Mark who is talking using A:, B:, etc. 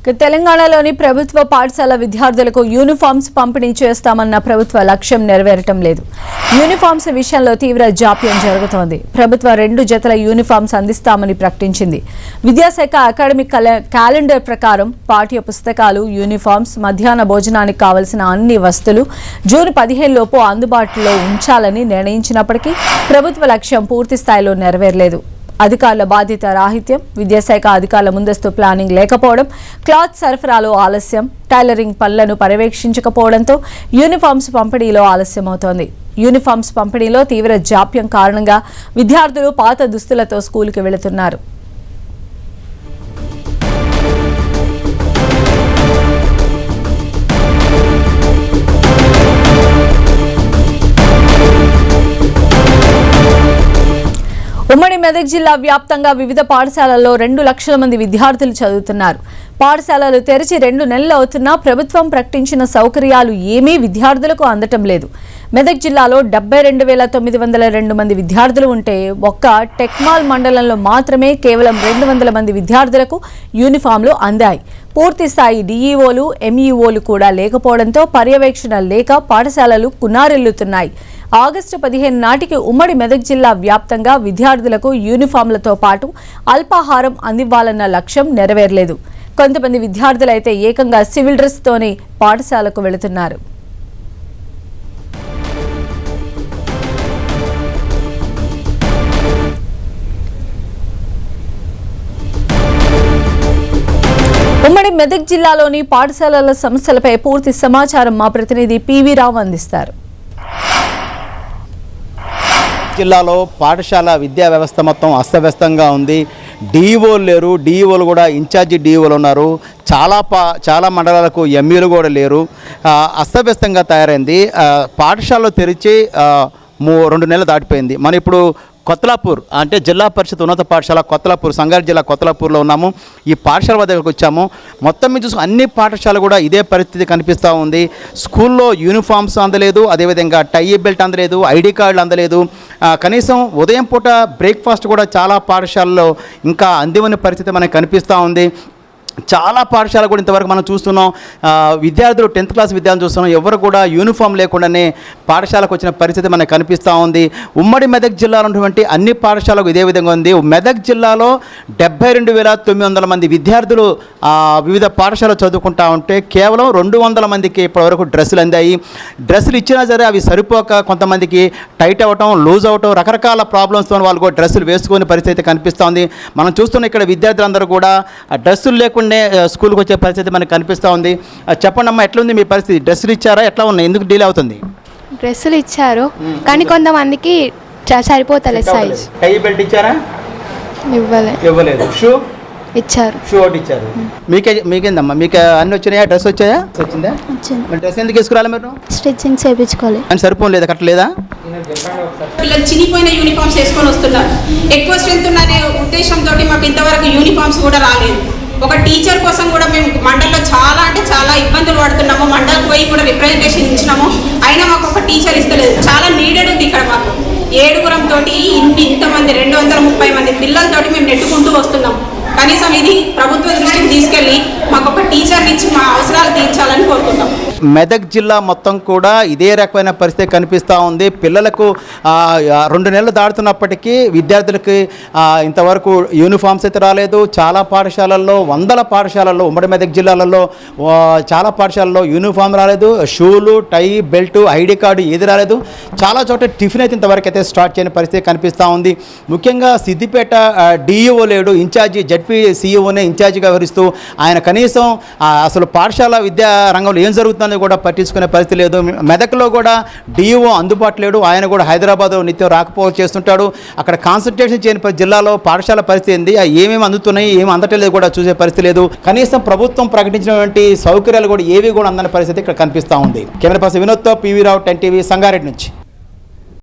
A: తెలంగాణలోని ప్రభుత్వ పాఠశాల విద్యార్థులకు యూనిఫామ్స్ పంపిణీ చేస్తామన్న ప్రభుత్వ లక్ష్యం నెరవేరటం లేదు. యూనిఫామ్స్ విషయంలో తీవ్ర జాప్యం జరుగుతోంది. ప్రభుత్వ 2 జతల యూనిఫామ్స్ అందిస్తామని ప్రకటించింది. విద్యాశాఖ అకాడమిక్ క్యాలెండర్ ప్రకారం పాఠ్య పుస్తకాలు, యూనిఫామ్స్, మధ్యాహ్న భోజనానికి కావలసిన అన్ని వస్తువులు జూన్ 15 లోపు అందుబాటులో ఉంచాలని నిర్ణయించినప్పటికీ ప్రభుత్వ లక్ష్యం పూర్తి స్థాయిలో నెరవేరలేదు. అధికారుల బాధ్యత రాహిత్యం, విద్యాశాఖ అధికారుల ముందస్తు ప్లానింగ్ లేకపోవడం, క్లాత్ సరఫరాలో ఆలస్యం, టైలరింగ్ పనులను పర్యవేక్షించకపోవడంతో యూనిఫామ్స్ పంపిణీలో ఆలస్యమవుతోంది. యూనిఫామ్స్ పంపిణీలో తీవ్ర జాప్యం కారణంగా విద్యార్థులు పాత దుస్తులతో స్కూలుకి వెళుతున్నారు. ఉమ్మడి మెదక్ జిల్లా వ్యాప్తంగా వివిధ పాఠశాలల్లో 2 లక్షల మంది విద్యార్థులు చదువుతున్నారు. పాఠశాలలు తెరిచి 2 నెలలు అవుతున్నా ప్రభుత్వం ప్రకటించిన సౌకర్యాలు ఏమీ విద్యార్థులకు అందటం లేదు. మెదక్ జిల్లాలో 72,902 మంది విద్యార్థులు ఉంటే ఒక్క టెక్మాల్ మండలంలో మాత్రమే కేవలం 200 మంది విద్యార్థులకు యూనిఫామ్లు అందాయి. పూర్తి స్థాయి డిఈఓలు, ఎంఈఓలు కూడా లేకపోవడంతో పర్యవేక్షణ లేక పాఠశాలలు కునారిల్లుతున్నాయి. ఆగస్టు 15 నాటికి ఉమ్మడి మెదక్ జిల్లా వ్యాప్తంగా విద్యార్థులకు యూనిఫామ్లతో పాటు అల్పాహారం అందివ్వాలన్న లక్ష్యం నెరవేరలేదు. కొంతమంది విద్యార్థులైతే ఏకంగా సివిల్ డ్రెస్తోనే పాఠశాలకు వెళుతున్నారు. ఉమ్మడి మెదక్ జిల్లాలోని పాఠశాలల సమస్యలపై పూర్తి సమాచారం మా ప్రతినిధి పివి రావు అందిస్తారు.
B: జిల్లాలో పాఠశాల విద్యా వ్యవస్థ మొత్తం అస్తవ్యస్తంగా ఉంది. డిఈఓలు లేరు, డిఈఓలు కూడా ఇన్ఛార్జి డిఈఓలు ఉన్నారు. చాలా మండలాలకు ఎంఈలు కూడా లేరు. అస్తవ్యస్తంగా తయారైంది. పాఠశాలలో తెరిచి 2 నెలలు దాటిపోయింది. మనం ఇప్పుడు కొత్తలాపూర్ అంటే జిల్లా పరిషత్ ఉన్నత పాఠశాల కొత్తలాపూర్, సంగారెడ్డి జిల్లా కొత్తలాపూర్లో ఉన్నాము. ఈ పాఠశాల దగ్గరకు వచ్చాము. మొత్తం మీద చూసి అన్ని పాఠశాలలు కూడా ఇదే పరిస్థితి కనిపిస్తూ ఉంది. స్కూల్లో యూనిఫామ్స్ అందలేదు, అదేవిధంగా టై బెల్ట్ అందలేదు, ఐడి కార్డులు అందలేదు. కనీసం ఉదయం పూట బ్రేక్ఫాస్ట్ కూడా చాలా పాఠశాలలో ఇంకా అందివని పరిస్థితి మనకు కనిపిస్తూ ఉంది. చాలా పాఠశాల కూడా ఇంతవరకు మనం చూస్తున్నాం. విద్యార్థులు 10th క్లాస్ విద్యార్థులు చూస్తున్నాం, ఎవరు కూడా యూనిఫామ్ లేకుండానే పాఠశాలకు వచ్చిన పరిస్థితి మనకు కనిపిస్తూ ఉంది. ఉమ్మడి మెదక్ జిల్లాలో ఉన్నటువంటి అన్ని పాఠశాలకు ఇదే విధంగా ఉంది. మెదక్ జిల్లాలో 72,900 మంది విద్యార్థులు వివిధ పాఠశాలలు చదువుకుంటా ఉంటే కేవలం 200 మందికి ఇప్పటివరకు డ్రెస్సులు అందాయి. డ్రెస్సులు ఇచ్చినా సరే అవి సరిపోక కొంతమందికి టైట్ అవ్వటం, లూజ్ అవ్వటం, రకరకాల ప్రాబ్లమ్స్తో వాళ్ళు కూడా డ్రెస్సులు వేసుకునే పరిస్థితి కనిపిస్తూ ఉంది. మనం చూస్తున్న ఇక్కడ విద్యార్థులందరూ కూడా డ్రెస్సులు లేకుండా స్కూల్కి వచ్చే పరిస్థితి మనకు కనిపిస్తూ ఉంది. చెప్పండి అమ్మా, ఎట్లుంది మీ పరిస్థితి? డ్రెస్సులు ఇచ్చారా, ఎట్లా ఉన్నాయి, ఎందుకు డిలే అవుతుంది?
C: డ్రెస్సులు ఇచ్చారు కానీ కొంతమందికి సరిపోతలేదు సైజ్.
B: టై బెల్ట్ ఇచ్చారా? ఇవ్వలేదు. షూ
C: ఇచ్చారు.
B: షూ ఒకటి ఇచ్చారు. మీకేందమ్మా, మీకు అన్ని వచ్చినాయా? డ్రెస్ వచ్చాయా? వచ్చిందా? డ్రెస్ ఎందుకు వేసుకురాలి మీరు?
C: స్టిచ్చింగ్ చేయించుకోవాలి
B: అని సరిపోలేదు, కట్టలేదా?
D: పిల్లలు చినిపోయిన యూనిఫామ్స్ వేసుకొని వస్తున్నారు. ఎక్కువ స్ట్రెంత్ ఉందనే ఉద్దేశంతో మాకు ఇంతవరకు యూనిఫామ్స్ కూడా రాలేదు. ఒక టీచర్ కోసం కూడా మేము మండలంలో చాలా ఇబ్బందులు పడుతున్నాము. మండలకు పోయి కూడా రిప్రజెంటేషన్ ఇచ్చినాము, అయినా మాకు ఒక టీచర్ ఇస్తలేదు. చాలా నీడెడ్ ఉంది ఇక్కడ. మాకు 7 ఇంతమంది 230 మంది పిల్లలతోటి మేము నెట్టుకుంటూ వస్తున్నాం. కనీసం ఇది ప్రభుత్వ దృష్టికి తీసుకెళ్ళి మాకు ఒక టీచర్ని ఇచ్చి మా అవసరాలు తీర్చాలని కోరుకుంటాం.
B: మెదక్ జిల్లా మొత్తం కూడా ఇదే రకమైన పరిస్థితి కనిపిస్తూ ఉంది. పిల్లలకు 2 నెలలు దాటుతున్నప్పటికీ విద్యార్థులకి ఇంతవరకు యూనిఫామ్స్ అయితే రాలేదు. చాలా పాఠశాలల్లో, 100 పాఠశాలల్లో, ఉమ్మడి మెదక్ జిల్లాలలో చాలా పాఠశాలల్లో యూనిఫామ్ రాలేదు. షూలు, టై, బెల్ట్, ఐడి కార్డు ఏది రాలేదు. చాలా చోట టిఫిన్ అయితే ఇంతవరకు అయితే స్టార్ట్ చేయని పరిస్థితి కనిపిస్తూ ఉంది. ముఖ్యంగా సిద్దిపేట డిఈఓ లేడు, ఇన్ఛార్జి జడ్పీ సీఈఓనే ఇన్ఛార్జిగా వ్యవహరిస్తూ ఆయన కనీసం అసలు పాఠశాల విద్యా రంగంలో ఏం జరుగుతుందో కూడా పట్టించుకునే పరిస్థితి లేదు. మెదక్లో కూడా డిఈఓ అందుబాటు లేడు. ఆయన కూడా హైదరాబాద్ నిత్యం రాకపోవచ్చు చేస్తుంటాడు. అక్కడ కాన్సన్ట్రేషన్ చేయని జిల్లాలో పాఠశాల పరిస్థితి ఏంది, ఏమేమి అందుతున్నాయి, ఏమి అందట్లేదు కూడా చూసే పరిస్థితి లేదు. కనీసం ప్రభుత్వం ప్రకటించినటువంటి సౌకర్యాలు కూడా ఏవి కూడా అందని పరిస్థితి ఇక్కడ కనిపిస్తూ ఉంది. కెమెరా పర్సన్ వినోద్తో పివి రావు, 10 టీవీ, సంగారెడ్డి నుంచి.